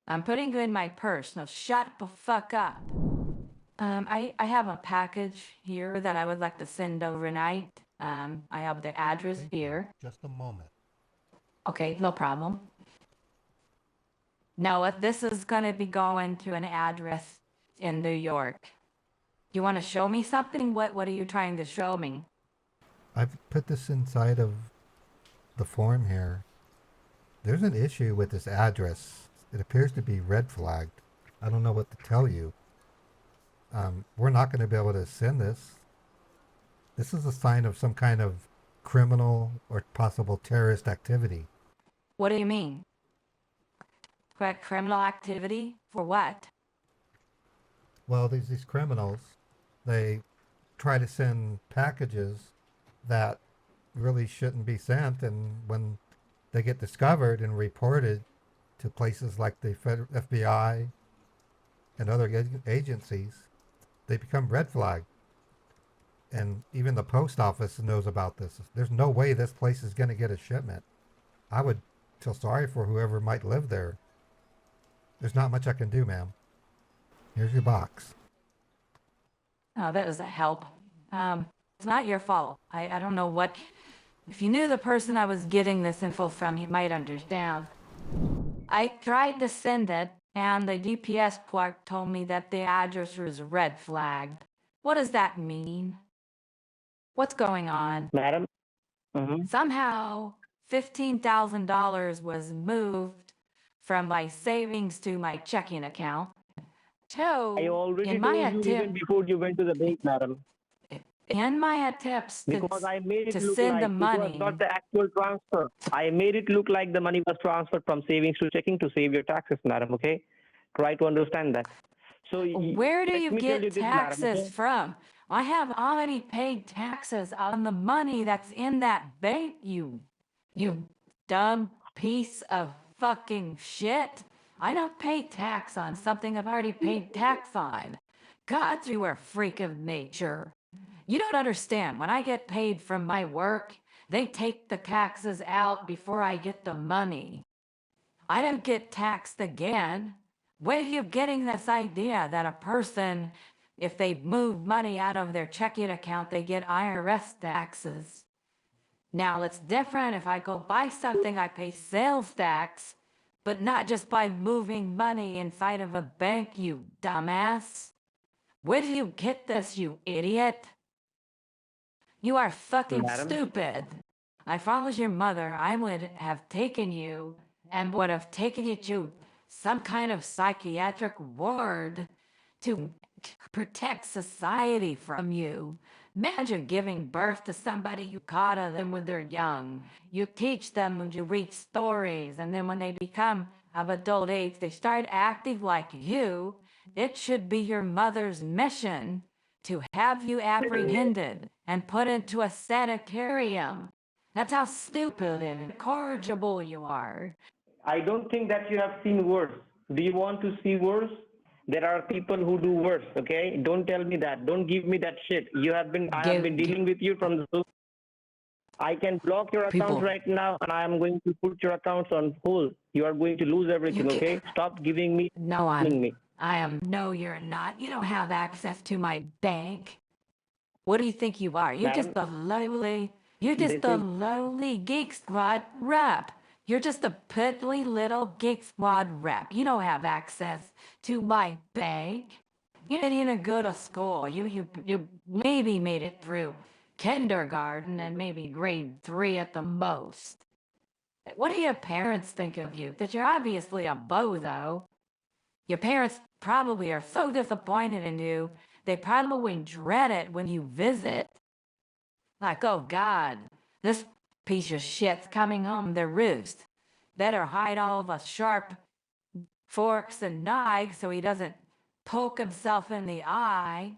I'm putting you in my purse. Now shut the fuck up. I have a package here that I would like to send overnight. I have the address here. Just a moment. Okay, no problem. No, this is gonna be going to an address in New York. You want to show me something? What are you trying to show me? I've put this inside of the form here. There's an issue with this address. It appears to be red flagged. I don't know what to tell you. We're not going to be able to send this. This is a sign of some kind of criminal or possible terrorist activity. What do you mean? Criminal activity? For what? Well, these criminals, they try to send packages that really shouldn't be sent, and when they get discovered and reported to places like the FBI and other agencies, they become red flagged. And even the post office knows about this. There's no way this place is going to get a shipment. I would feel sorry for whoever might live there. There's not much I can do, ma'am. Here's your box. Oh, that doesn't help. It's not your fault. I don't know what... If you knew the person I was getting this info from, you might understand. I tried to send it, and the GPS clerk told me that the address was red flagged. What does that mean? What's going on? Madam? Somehow, $15,000 was moved from my savings to my checking account. So, I already in my told you even before you went to the bank, madam. in my attempts Because I made it to look send like the it money, was not the actual transfer. I made it look like the money was transferred from savings to checking to save your taxes, madam, okay? Try to understand that. So where do let you me tell get this, madam, taxes okay? from? I have already paid taxes on the money that's in that bank, you dumb piece of fucking shit. I don't pay tax on something I've already paid tax on. God, you are a freak of nature. You don't understand. When I get paid from my work, they take the taxes out before I get the money. I don't get taxed again. Where are you getting this idea that a person, if they move money out of their checking account, they get IRS taxes? Now, it's different if I go buy something, I pay sales tax, but not just by moving money inside of a bank, you dumbass. Where do you get this, you idiot? You are fucking Madam, stupid. If I was your mother, I would have taken you and would have taken you to some kind of psychiatric ward to protect society from you. Imagine giving birth to somebody you caught of them when they're young. You teach them when you read stories, and then when they become of adult age, they start acting like you. It should be your mother's mission to have you apprehended and put into a sanitarium. That's how stupid and incorrigible you are. I don't think that you have seen worse. Do you want to see worse? There are people who do worse, okay? Don't tell me that. Don't give me that shit. I have been dealing with you from the. I can block your account People- right now, and I am going to put your accounts on hold. You are going to lose everything, You okay? Stop giving me. No, telling me. I am. No, you're not. You don't have access to my bank. What do you think you are? You're just a This is lowly Geek Squad rep. You're just a piddly little Geek Squad rep. You don't have access to my bank. You didn't even go to school. You maybe made it through kindergarten and maybe grade 3 at the most. What do your parents think of you? That you're obviously a bozo. Your parents probably are so disappointed in you, they probably dread it when you visit. Like, oh God, this piece of shit's coming home to roost. Better hide all the sharp forks and knives so he doesn't poke himself in the eye.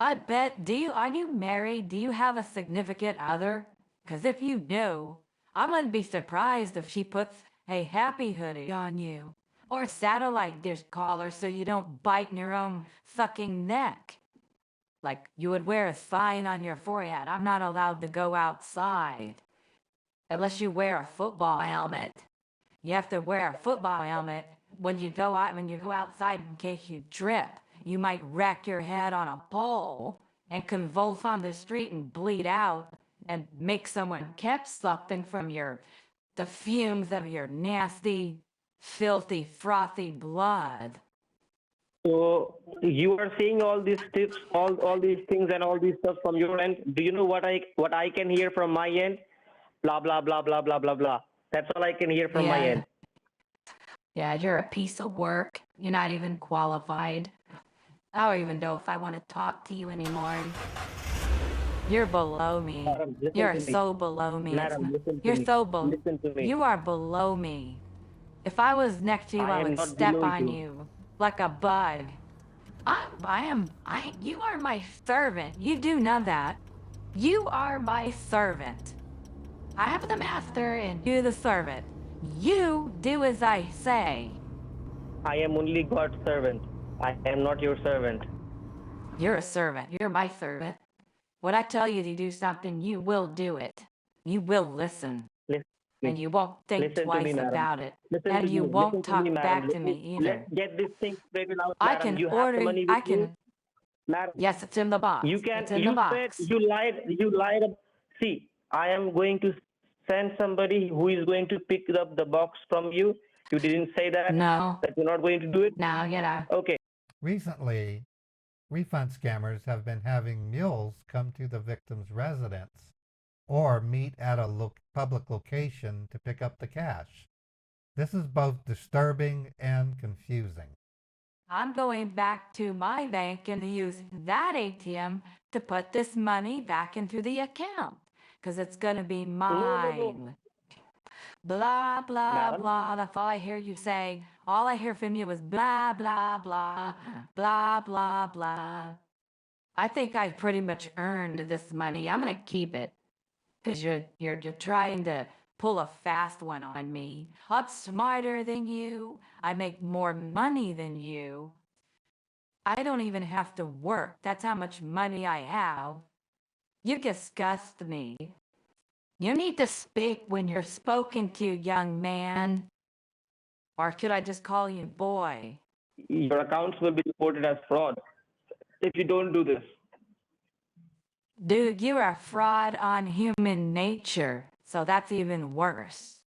I bet, are you married? Do you have a significant other? Because if you do, I wouldn't be surprised if she puts a happy hoodie on you. Or a satellite dish collar so you don't bite in your own fucking neck. Like you would wear a sign on your forehead, I'm not allowed to go outside. Unless you wear a football helmet. You have to wear a football helmet when you go outside in case you trip. You might wreck your head on a pole and convulse on the street and bleed out and make someone catch something from the fumes of your nasty, filthy, frothy blood. So you are saying all these tips, all these things, and all these stuff from your end. Do you know what I can hear from my end? Blah blah blah blah blah blah blah. That's all I can hear from my end. Yeah, you're a piece of work. You're not even qualified. I don't even know if I want to talk to you anymore. You're below me. Madam, listen You're to me. so below me. Madam, listen to You're me. so below. Listen to me. You are below me. If I was next to you, I I am would not step below on you. you like a bug. You are my servant. You do know that. You are my servant. I am the master and you're the servant. You do as I say. I am only God's servant. I am not your servant. You're a servant. You're my servant. When I tell you to do something, you will do it. You will listen. Listen to me. And you won't think Listen to twice me, madam. about it. Listen And to you me. won't Listen to talk me, madam. back to me either. Let's get this thing straightened out, I madam. can You have order, the money I with you, can, madam. yes, it's in the box. You can. It's in You the said box. you lied. You lied. See, I am going to send somebody who is going to pick up the box from you. You didn't say that. No, That you're not going to do it. no, Okay. Recently, refund scammers have been having mules come to the victim's residence or meet at a public location to pick up the cash. This is both disturbing and confusing. I'm going back to my bank and use that ATM to put this money back into the account because it's going to be mine. Blah, blah, Madam? blah. That's all I hear you say. All I hear from you is blah, blah, blah, blah, blah, blah. I think I've pretty much earned this money. I'm gonna keep it. Because you're trying to pull a fast one on me. I'm smarter than you. I make more money than you. I don't even have to work. That's how much money I have. You disgust me. You need to speak when you're spoken to, young man. Or should I just call you boy? Your accounts will be reported as fraud if you don't do this. Dude, you're a fraud on human nature. So that's even worse.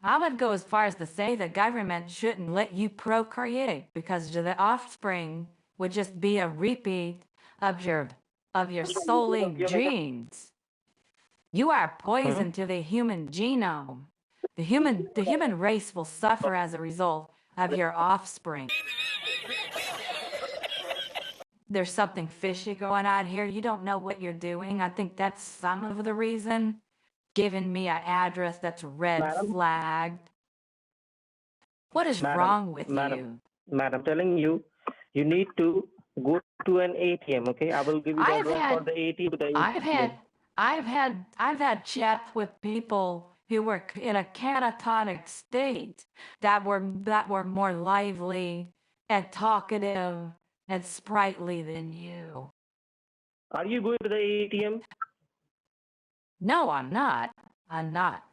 I would go as far as to say the government shouldn't let you procreate because the offspring would just be a repeat of your souling genes. You are poison to the human genome. The human race will suffer as a result of your offspring. There's something fishy going on here. You don't know what you're doing. I think that's some of the reason. Giving me an address that's red Madam? flagged. What is wrong with you? Madam, I'm telling you, you need to go to an ATM. Okay, I will give you the I've address had- for the ATM. I've had chats with people who were in a catatonic state that were more lively and talkative and sprightly than you. Are you going to the ATM? No, I'm not. I'm not.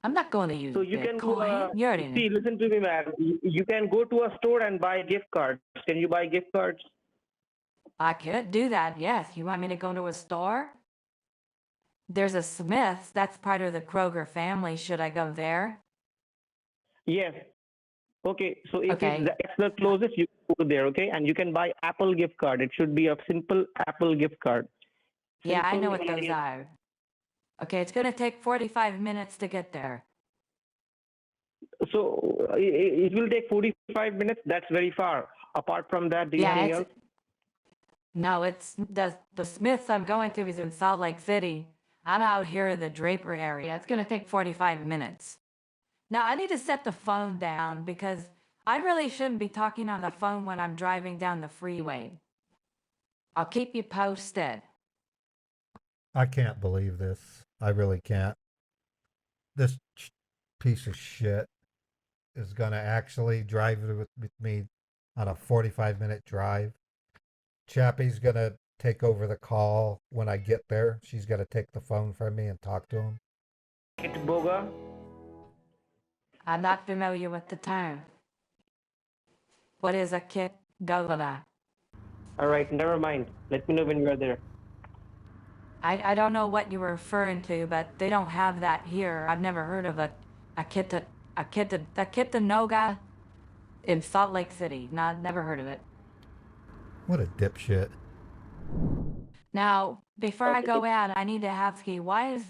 I'm not going to use So you can go. Bitcoin. You're in. See, listen to me, madam. You can go to a store and buy gift cards. Can you buy gift cards? I could do that, yes. You want me to go to a store? There's a Smith's. That's part of the Kroger family. Should I go there? Yes. Okay, so if Okay. it's the closest, you go there, okay? And you can buy Apple gift card. It should be a simple Apple gift card. Yeah, I Simple know what and those are. Okay, it's going to take 45 minutes to get there. So it will take 45 minutes. That's very far. Apart from that, do you have anything else? No, it's the Smiths I'm going to is in Salt Lake City. I'm out here in the Draper area. It's going to take 45 minutes. Now, I need to set the phone down because I really shouldn't be talking on the phone when I'm driving down the freeway. I'll keep you posted. I can't believe this. I really can't. This piece of shit is going to actually drive with me on a 45-minute drive. Chappie's going to take over the call when I get there. She's going to take the phone from me and talk to him. It's Boga. I'm not familiar with the term. What is a kit governor? All right, never mind. Let me know when you are there. I don't know what you were referring to, but they don't have that here. I've never heard of a Kitanoga in Salt Lake City. Never heard of it. What a dipshit. Now, before I go out, I need to ask you, why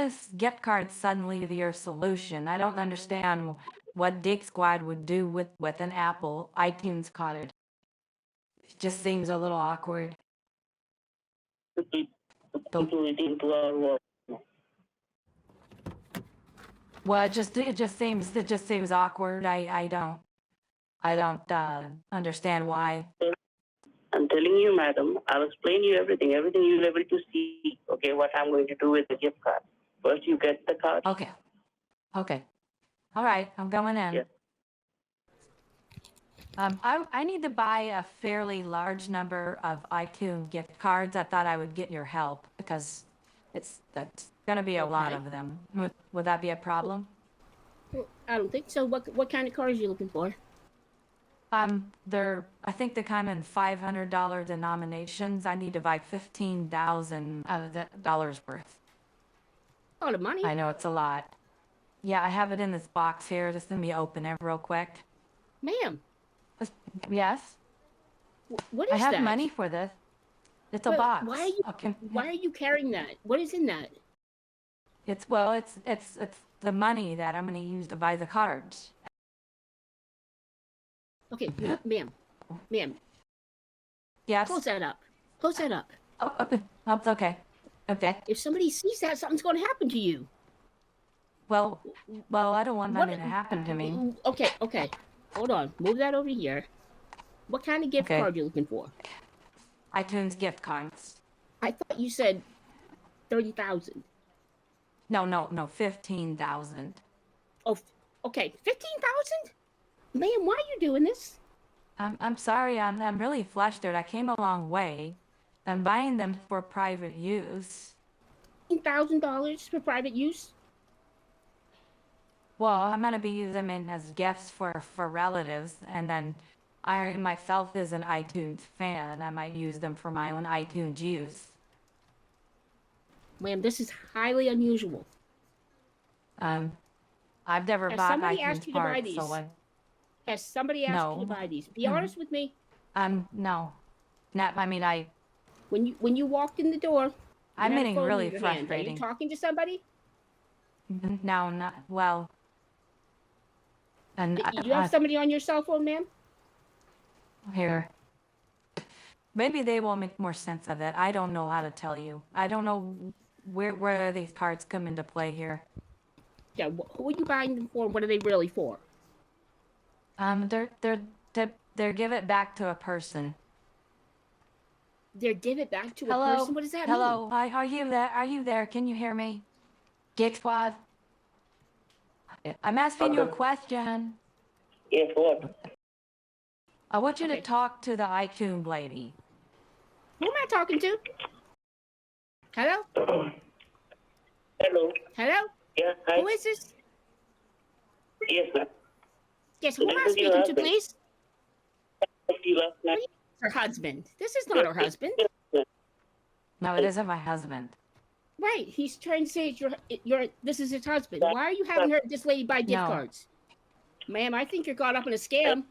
is gift cards suddenly your solution? I don't understand what Dick Squad would do with an Apple iTunes card. It just seems a little awkward. Well, it just seems awkward. I don't understand why. I'm telling you, madam, I'll explain you everything you'll be able to see, okay, what I'm going to do with the gift card. First, you get the card. Okay. All right, I'm going in. Yeah. I need to buy a fairly large number of iTunes gift cards. I thought I would get your help because that's going to be a lot of them. Would that be a problem? Well, I don't think so. What kind of cars are you looking for? I think they come in $500 denominations. I need to buy $15,000 worth. A lot of money. I know it's a lot. Yeah, I have it in this box here. Just let me open it real quick. Ma'am, Yes, what is I have that? money for this. It's a But box. Why are you? Okay. Why are you carrying that? What is in that? It's the money that I'm going to use to buy the cards. Okay, ma'am. Yes. Close that up. Close that up. Oh, it's okay. Okay. If somebody sees that, something's going to happen to you. Well, I don't want nothing to happen to me. Okay. Hold on. Move that over here. What kind of gift Okay. card are you looking for? iTunes gift cards. I thought you said 30,000. No, 15,000. Oh, okay, 15,000. Ma'am, why are you doing this? I'm sorry, I'm really flustered. I came a long way. I'm buying them for private use. $15,000 for private use. Well, I'm gonna be using them as gifts for relatives, and then I myself is an iTunes fan. I might use them for my own iTunes use. Ma'am, this is highly unusual. I've never Has bought somebody asked iTunes you to buy parts, these? so Has somebody asked you to No. buy these? Be honest with me. no, not. I mean, When you walked in the door, I'm you had a getting phone in really your hand. Are you frustrating. talking to somebody? No, not well. And You have somebody on your cell phone, ma'am? here. Maybe they will make more sense of it. I don't know how to tell you. I don't know where these cards come into play here. Yeah, who are you buying them for? What are they really for? They're give it back to a person. They're give it back to Hello? a person? What does that Hello? mean? Hi, are you there? Are you there? Can you hear me? Gig Squad? I'm asking you a question. Yes, what? I want you Okay. to talk to the iTunes lady. Who am I talking to? Hello? Hello. Hello? Yeah, hi. Who is this? Yes, ma'am. Yes, who am I This is your speaking to, husband. please? You last night. Her husband. This is not her husband. No, it isn't my husband. Right. He's trying to say it's this is his husband. Why are you having this lady buy gift No. cards? Ma'am, I think you're caught up in a scam.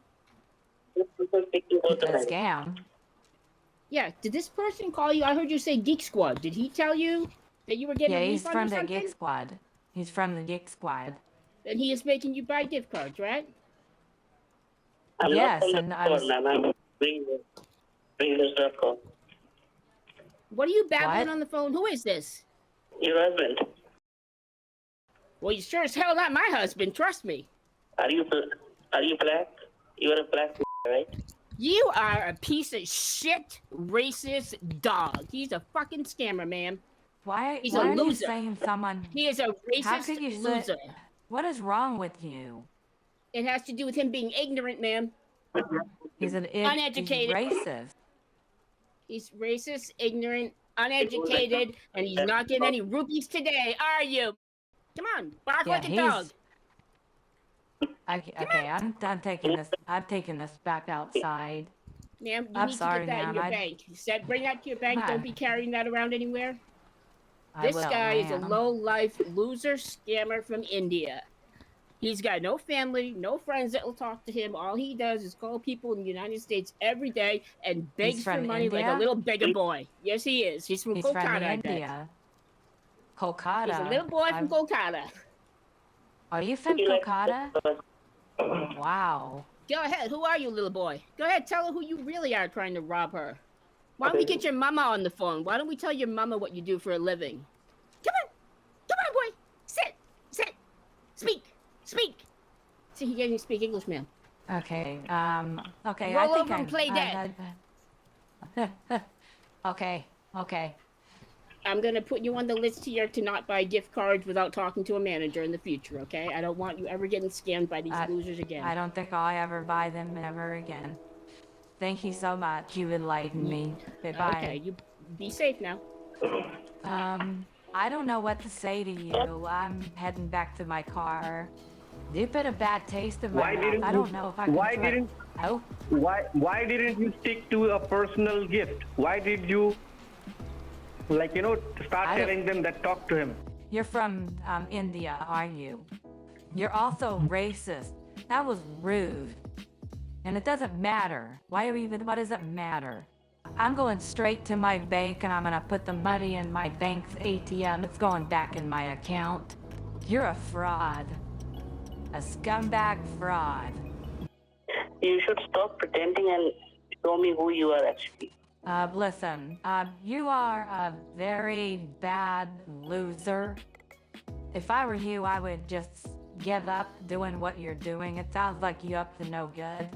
A scam. Yeah. Did this person call you? I heard you say Geek Squad. Did he tell you that you were getting Yeah, a he's refund from or the something? Gig Squad. He's from the Gig Squad. And he is making you buy gift cards, right? I'm Yes, not and I was. ma'am. I'm bring this call. What are you babbling What? on the phone? Who is this? Your husband. Well, you sure as hell not my husband. Trust me. Are you black? You are a black, right? You are a piece of shit, racist dog. He's a fucking scammer, ma'am. Why He's why a are you loser. saying someone? He is a How racist could you say? loser. What is wrong with you? It has to do with him being ignorant, ma'am. He's Uneducated. He's racist. He's racist, ignorant, uneducated, and he's not getting any rupees today, are you? Come on, bark Yeah, like a he's- dog. Okay, I'm taking this. I'm taking this back outside. Ma'am, you I'm need sorry, to get that in ma'am, your I- bank. You said bring that to your bank. Huh. Don't be carrying that around anywhere. I This will, guy is a ma'am. low-life loser scammer from India. He's got no family, no friends that will talk to him. All he does is call people in the United States every day and begs for from money like a India? little beggar boy. Yes, he is. He's from He's Kolkata, from I bet. India. Kolkata. He's a little boy from Kolkata. Are you from Kolkata? Wow. Go ahead. Who are you, little boy? Go ahead. Tell her who you really are trying to rob her. Why don't we get your mama on the phone? Why don't we tell your mama what you do for a living? Come on. Come on, boy. Sit. Sit. Speak. Speak. See, he can't even speak English, ma'am. Okay. Okay. Roll I think over and play dead. Okay. Okay. I'm going to put you on the list here to not buy gift cards without talking to a manager in the future, okay? I don't want you ever getting scammed by these losers again. I don't think I'll ever buy them ever again. Thank you so much. You enlightened me. Goodbye. Okay, you be safe now. I don't know what to say to you. I'm heading back to my car. You put a bad taste in my mouth. I don't know if I can. Why didn't you stick to a personal gift? Why did you, start telling them that talk to him? You're from India, are you? You're also racist. That was rude. And it doesn't matter. What does it matter? I'm going straight to my bank and I'm gonna put the money in my bank's ATM. It's going back in my account. You're a fraud. A scumbag fraud. You should stop pretending and show me who you are actually. Listen, you are a very bad loser. If I were you, I would just give up doing what you're doing. It sounds like you're up to no good.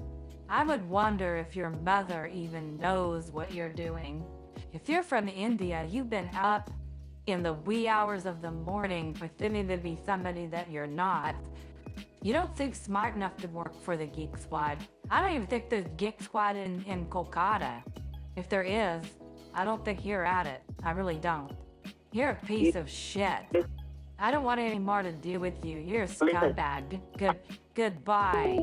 I would wonder if your mother even knows what you're doing. If you're from India, you've been up in the wee hours of the morning pretending to be somebody that you're not. You don't think smart enough to work for the Geek Squad. I don't even think there's Geek Squad in Kolkata. If there is, I don't think you're at it. I really don't. You're a piece of shit. I don't want any more to do with you. You're a scumbag. Goodbye.